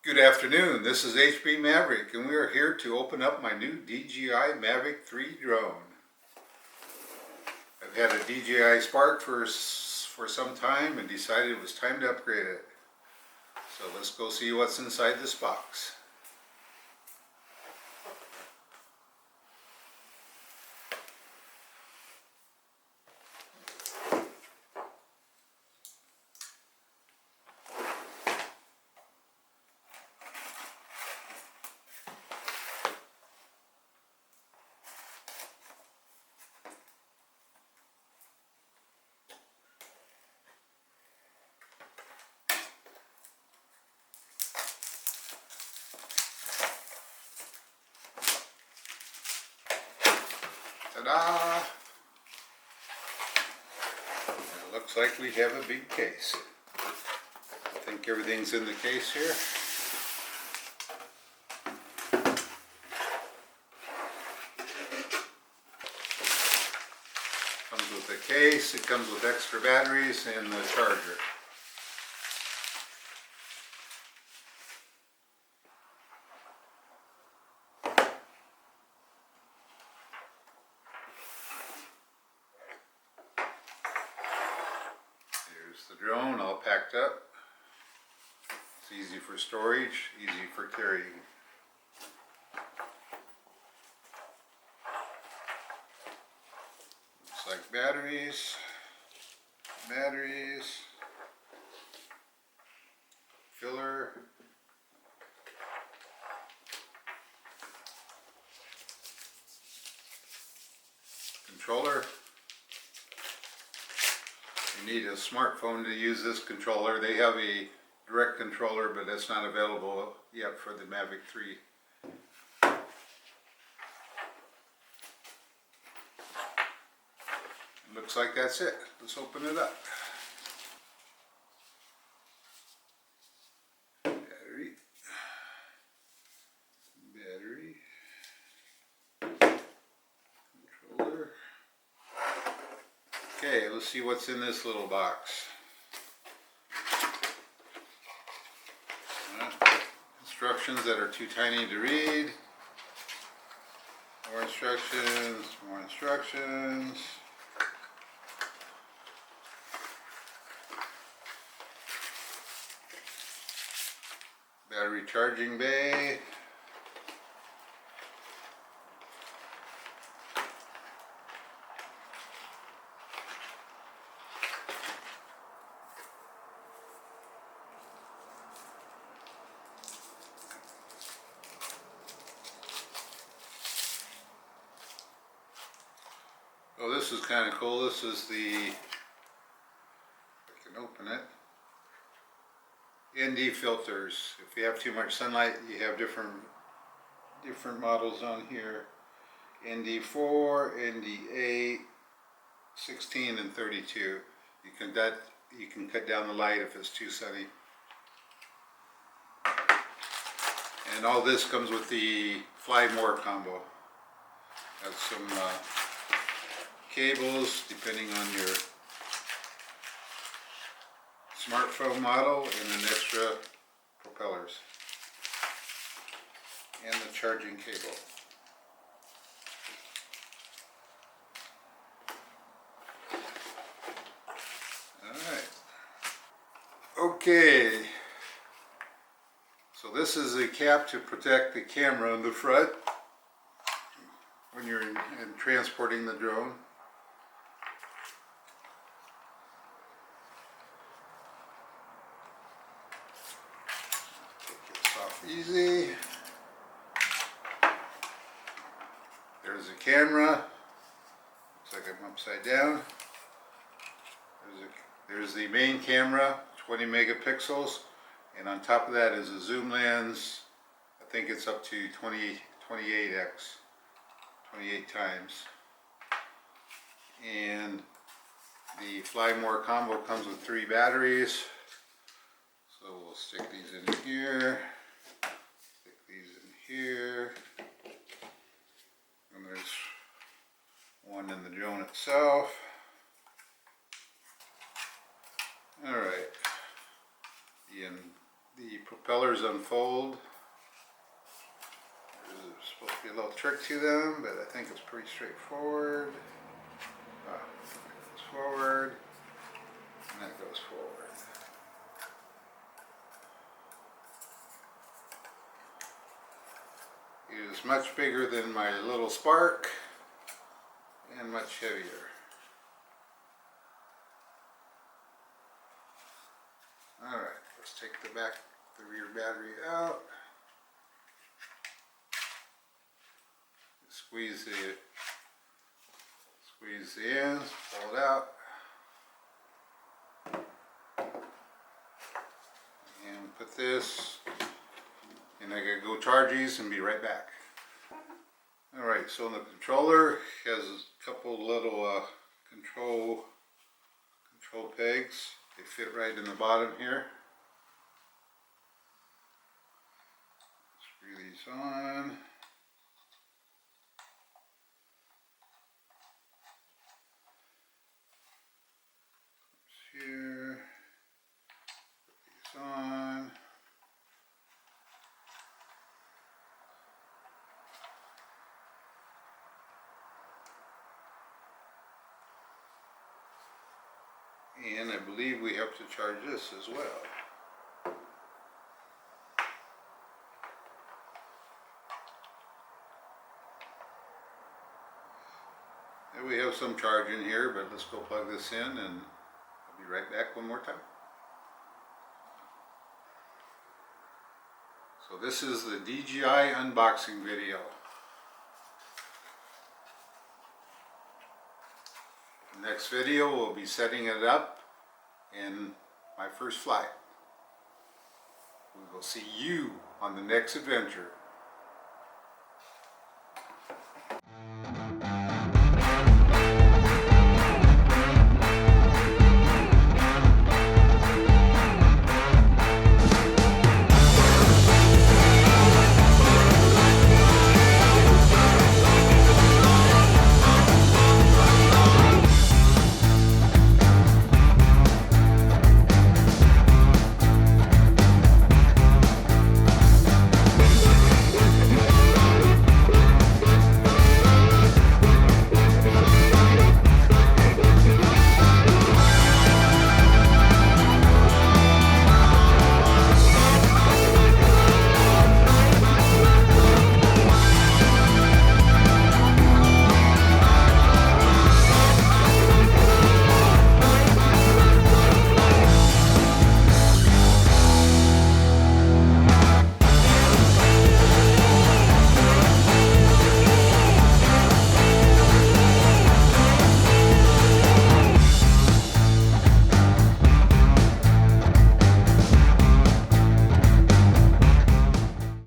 Good afternoon, this is HB Maverick and we are here to open up my new DJI Mavic 3 drone. I've had a DJI Spark for some time and decided it was time to upgrade it. So let's go see what's inside this box. Ta-da! It looks like we have a big case. I think everything's in the case here. Comes with the case, it comes with extra batteries and the charger. The drone all packed up. It's easy for storage, easy for carrying. Looks like batteries, filler, controller. You need a smartphone to use this controller. They have a direct controller, but that's not available yet for the Mavic 3. Looks like that's it. Let's open it up. Battery. Controller. Okay, let's see what's in this little box. Instructions that are too tiny to read. More instructions. Battery charging bay. Oh, this is kind of cool. This is the, if I can open it, ND filters. If you have too much sunlight, you have different models on here. ND4, ND8, 16, and 32. You can cut down the light if it's too sunny. And all this comes with the Fly More combo. Has some cables depending on your smartphone model, and then extra propellers and the charging cable. Alright, okay, so this is a cap to protect the camera in the front when you're transporting the drone. Easy. There's the camera. Looks like I'm upside down. There's the main camera, 20 megapixels, and on top of that is a zoom lens. I think it's up to 28x, 28 times. And the Fly More combo comes with 3 batteries. So we'll stick these in here. Here, and there's one in the drone itself. Alright, the propellers unfold. There's supposed to be a little trick to them, but I think it's pretty straightforward. That goes forward, and that goes forward. It is much bigger than my little Spark and much heavier. Alright, let's take the rear battery out. Squeeze the ends, pull it out. And put this, and I gotta go charge these and be right back. Alright, so the controller has a couple little control pegs. They fit right in the bottom here. Screw these on. Here. Put these on. And I believe we have to charge this as well. And we have some charge in here, but let's go plug this in and I'll be right back one more time. So this is the DJI unboxing video. The next video will be setting it up in my first flight. We will see you on the next adventure.